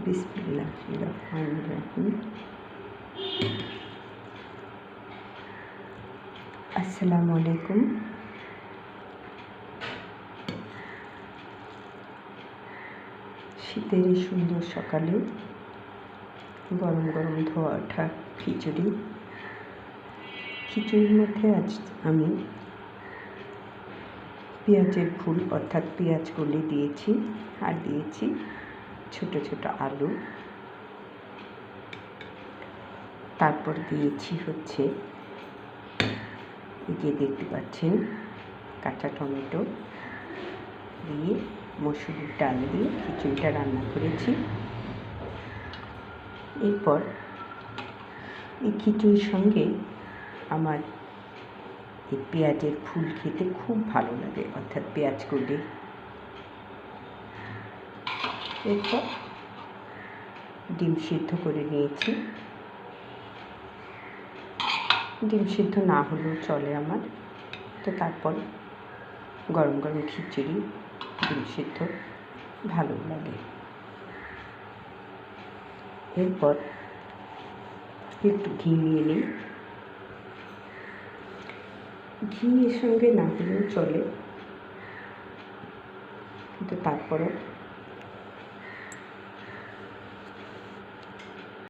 বিসমিল্লাহির রহমানির রহিম। আসসালামু আলাইকুম। শীতের এই সুন্দর সকালে গরম গরম ধোয়া ওঠা খিচুড়ির মধ্যে আজ আমি পেঁয়াজের ফুল অর্থাৎ পেঁয়াজ কলি দিয়েছি, আর দিয়েছি ছোট ছোট আলু, তারপর দিয়েছি এই যে দেখতে পাচ্ছেন কাঁচা টমেটো দিয়ে মসুরির ডাল দিয়ে খিচুড়িটা রান্না করেছি। এরপর এই খিচুড়ির সঙ্গে আমার এই পেঁয়াজের ফুল খেতে খুব ভালো লাগে, অর্থাৎ পেঁয়াজ কলি। এরপর ডিম সিদ্ধ করে নিয়েছি। ডিম সিদ্ধ না হলেও চলে আমার, তো তারপর গরম গরম খিচুড়ি ডিম সিদ্ধ ভালো লাগে। এরপর একটু ঘি নিয়ে নিই। ঘি এর সঙ্গে না হলেও চলে, কিন্তু তারপরও